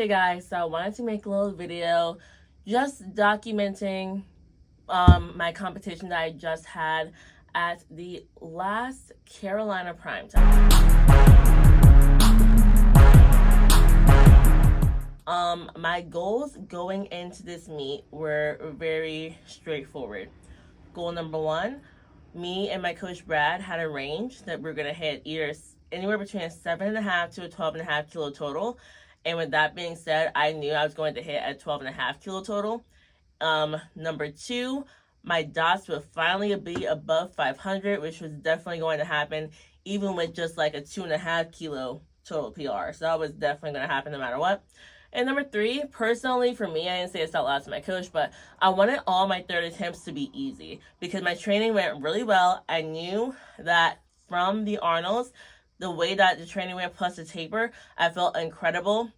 Hey guys, so I wanted to make a little video just documenting my competition that I just had at the last Carolina Primetime. My goals going into this meet were very straightforward. Goal number one, me and my coach Brad had a range that we are gonna hit either anywhere between a 7.5 to a 12.5 kilo total. And with that being said, I knew I was going to hit a 12.5 kilo total. Number two, my dots would finally be above 500, which was definitely going to happen, even with just like a 2.5 kilo total PR. So that was definitely going to happen no matter what. And number three, personally for me, I didn't say this out loud to my coach, but I wanted all my third attempts to be easy because my training went really well. I knew that from the Arnolds, the way that the training went plus the taper, I felt incredible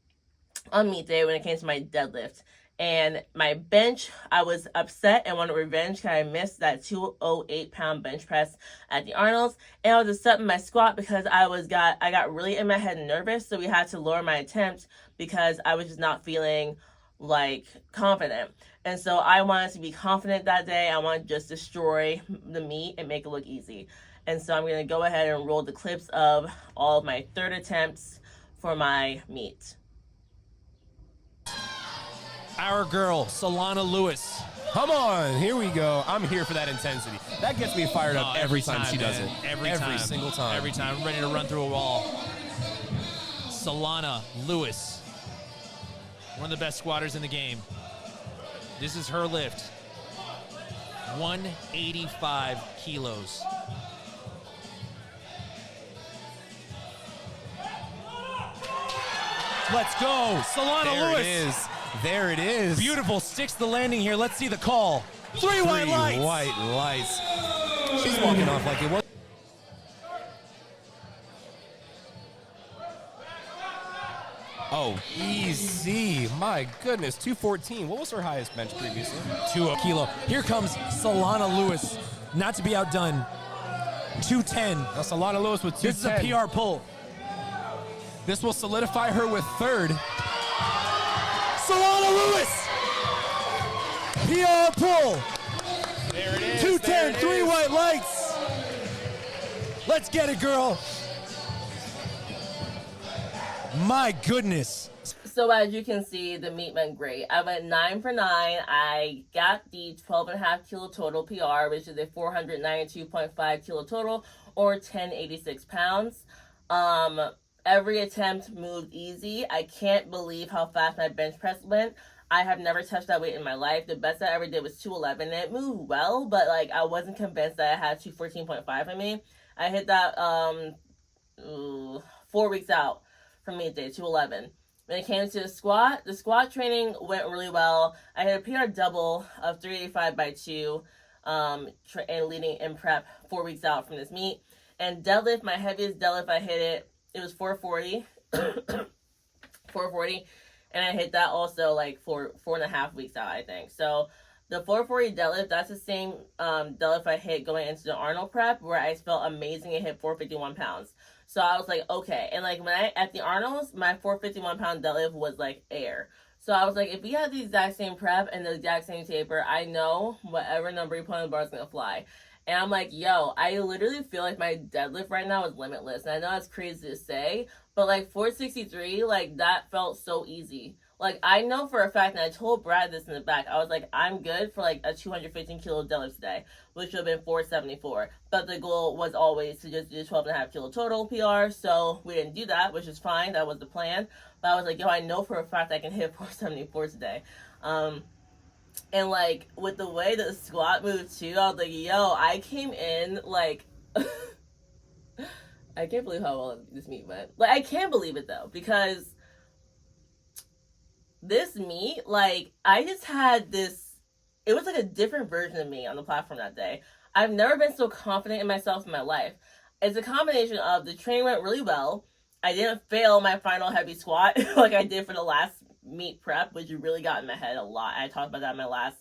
on meet day when it came to my deadlift. And my bench, I was upset and wanted revenge because I missed that 208-pound bench press at the Arnolds. And I was upset in my squat because I got really in my head and nervous, so we had to lower my attempt because I was just not feeling like confident. And so I wanted to be confident that day. I wanted to just destroy the meet and make it look easy. And so I'm going to go ahead and roll the clips of all of my third attempts for my meet. Our girl, Solana Lewis. Come on, here we go. I'm here for that intensity. That gets me fired up every time she does it. Every single time. Every time. I'm ready to run through a wall. Solana Lewis. One of the best squatters in the game. This is her lift. 185 kilos. Let's go. Solana Lewis. There it is. Beautiful. Sticks the landing here. Let's see the call. Three white lights. White lights. She's walking off like it was. Oh, easy. My goodness. 214. What was her highest bench previously? 2 kilo. Here comes Solana Lewis. Not to be outdone. 210. Now Solana Lewis with 210. This is a PR pull. This will solidify her with third. Solana Lewis! PR pull! There it is. 210, three white lights! Let's get it, girl! My goodness. So as you can see, the meet went great. I went 9 for 9. I got the 12.5 kilo total PR, which is a 492.5 kilo total, or 1086 pounds. Every attempt moved easy. I can't believe how fast my bench press went. I have never touched that weight in my life. The best I ever did was 211. And it moved well, but like I wasn't convinced that I had 214.5 in me. I hit that 4 weeks out from meet day, 211. When it came to the squat training went really well. I hit a PR double of 385 by 2 and leading in prep 4 weeks out from this meet. And deadlift, my heaviest deadlift, I hit it was 440. 440. And I hit that also like 4.5 weeks out, I think. So the 440 deadlift, that's the same deadlift I hit going into the Arnold prep where I felt amazing and hit 451 pounds. So I was like, okay. And like when at the Arnold's, my 451 pound deadlift was like air. So I was like, if we had the exact same prep and the exact same taper, I know whatever number you put on the bar is going to fly. And I'm like, yo, I literally feel like my deadlift right now is limitless. And I know that's crazy to say, but like 463, like that felt so easy. Like I know for a fact, and I told Brad this in the back, I was like, I'm good for like a 215 kilo deadlift today, which would have been 474. But the goal was always to just do 12.5 kilo total PR. So we didn't do that, which is fine. That was the plan. But I was like, yo, I know for a fact I can hit 474 today. And like with the way that the squat moved too, I was like, yo, I came in like I can't believe how well this meet went. Like I can't believe it though, because this meet, like I just had this, it was like a different version of me on the platform that day. I've never been so confident in myself in my life. It's a combination of the training went really well. I didn't fail my final heavy squat like I did for the last meet prep, which really got in my head a lot. I talked about that in my last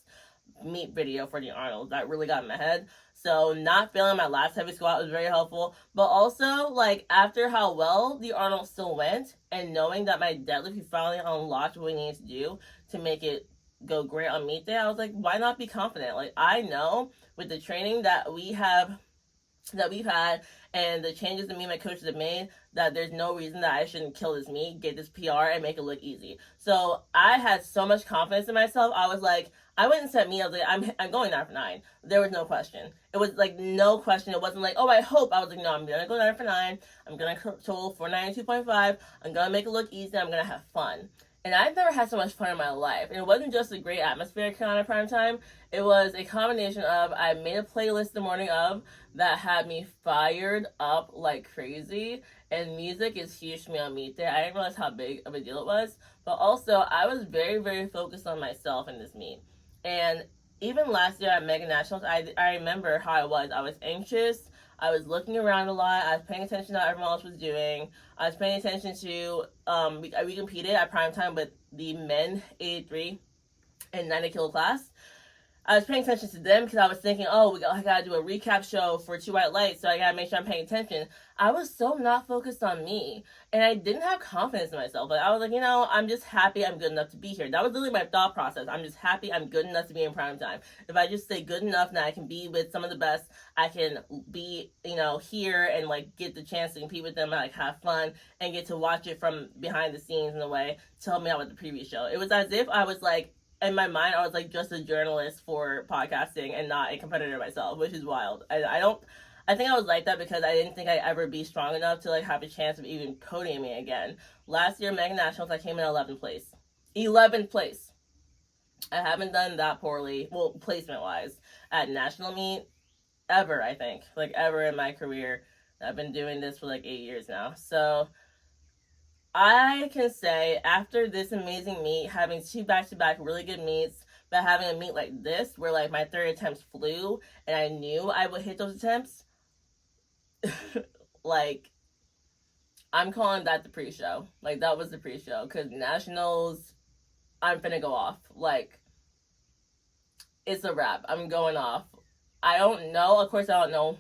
meet video for the Arnold that really got in my head. So not failing my last heavy squat was very helpful. But also, like, after how well the Arnold still went, and knowing that my deadlift, he finally unlocked what we needed to do to make it go great on meet day, I was like, why not be confident? Like, I know with the training that we've had and the changes that me and my coaches have made, that there's no reason that I shouldn't kill this meet, get this PR, and make it look easy. So I had so much confidence in myself. I was like, I wouldn't set me. I was like, I'm going 9 for 9. There was no question. It was like no question. It wasn't like, oh, I hope. I was like, no, I'm gonna go 9 for 9. I'm gonna total 492.5. I'm gonna make it look easy. I'm gonna have fun. And I've never had so much fun in my life. And it wasn't just a great atmosphere at Carolina Primetime. It was a combination of, I made a playlist the morning of that had me fired up like crazy. And music is huge to me on meet day. I didn't realize how big of a deal it was. But also, I was very, very focused on myself in this meet. And even last year at Mega Nationals, I remember how I was. I was anxious. I was looking around a lot. I was paying attention to what everyone else was doing. I was paying attention to, we competed at Primetime with the men 83 and 90 kilo class. I was paying attention to them because I was thinking, oh, I gotta do a recap show for 2 White Lights, so I gotta make sure I'm paying attention. I was so not focused on me, and I didn't have confidence in myself. Like, I was like, I'm just happy I'm good enough to be here. That was literally my thought process. I'm just happy I'm good enough to be in Primetime. If I just stay good enough, that I can be with some of the best, I can be, here and, like, get the chance to compete with them and, like, have fun and get to watch it from behind the scenes in a way to help me out with the preview show. It was as if I was, like, in my mind, I was like just a journalist for podcasting and not a competitor myself, which is wild. I think I was like that because I didn't think I'd ever be strong enough to like have a chance of even podiuming again. Last year, Mega Nationals, I came in 11th place. 11th place. I haven't done that poorly, well, placement-wise, at national meet ever, I think. Like, ever in my career. I've been doing this for like 8 years now. So I can say after this amazing meet, having 2 back-to-back really good meets, but having a meet like this where like my 3rd attempts flew and I knew I would hit those attempts, like, I'm calling that the pre-show. Like, that was the pre-show because nationals, I'm finna go off. Like, it's a wrap. I'm going off. I don't know. Of course, I don't know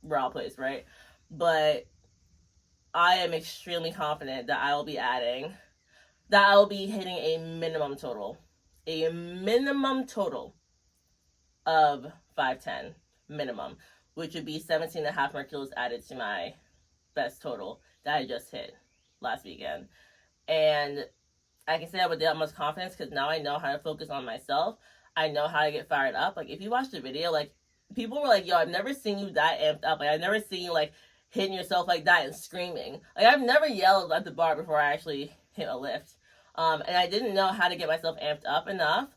where I'll place, right? But I am extremely confident that I will be hitting a minimum total of 510 minimum, which would be 17 and a half more kilos added to my best total that I just hit last weekend. And I can say that with the utmost confidence because now I know how to focus on myself. I know how to get fired up. Like, if you watch the video, like, people were like, yo, I've never seen you that amped up. Like, I've never seen you, like, hitting yourself like that and screaming. Like, I've never yelled at the bar before I actually hit a lift. And I didn't know how to get myself amped up enough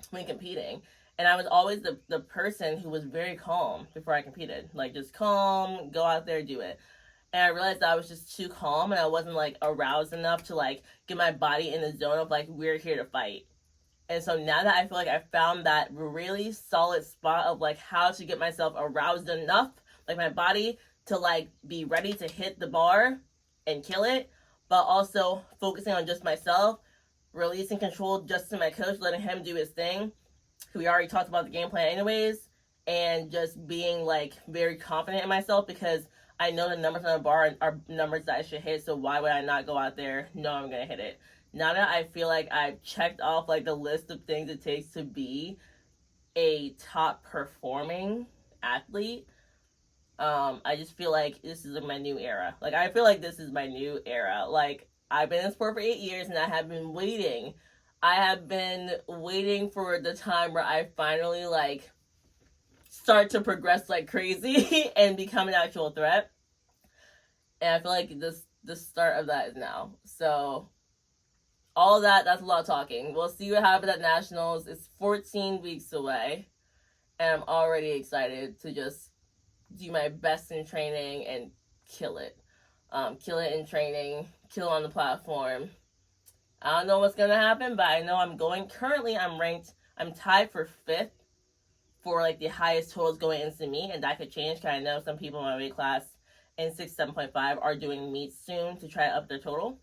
when competing. And I was always the person who was very calm before I competed. Like, just calm, go out there, do it. And I realized that I was just too calm and I wasn't, like, aroused enough to, like, get my body in the zone of, like, we're here to fight. And so now that I feel like I found that really solid spot of, like, how to get myself aroused enough, like, my body to, like, be ready to hit the bar and kill it, but also focusing on just myself, releasing control just to my coach, letting him do his thing. We already talked about the game plan anyways, and just being, like, very confident in myself because I know the numbers on the bar are numbers that I should hit, so why would I not go out there knowing I'm going to hit it? Now that I feel like I've checked off, like, the list of things it takes to be a top performing athlete, I just feel like this is my new era. Like, I feel like this is my new era. Like, I've been in sport for 8 years and I have been waiting. I have been waiting for the time where I finally, like, start to progress like crazy and become an actual threat. And I feel like the start of that is now. So all that's a lot of talking. We'll see what happens at Nationals. It's 14 weeks away. And I'm already excited to just do my best in training and kill it. Kill it in training, kill on the platform. I don't know what's going to happen, but I know currently I'm tied for 5th for, like, the highest totals going into meet, and that could change because I know some people in my weight class in 6-7.5 are doing meets soon to try to up their total.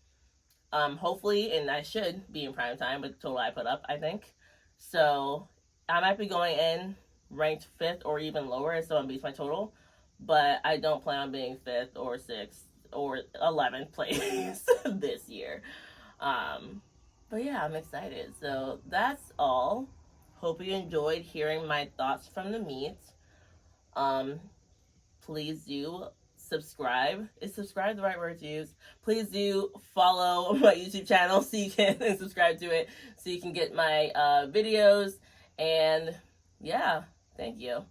Hopefully, and I should be in prime time with the total I put up, I think. So I might be going in ranked 5th or even lower if someone beats my total, but I don't plan on being 5th or 6th or 11th place this year. But yeah, I'm excited. So that's all. Hope you enjoyed hearing my thoughts from the meet. Please do subscribe. Is subscribe the right word to use? Please do follow my YouTube channel so you can and subscribe to it so you can get my videos. And yeah, thank you.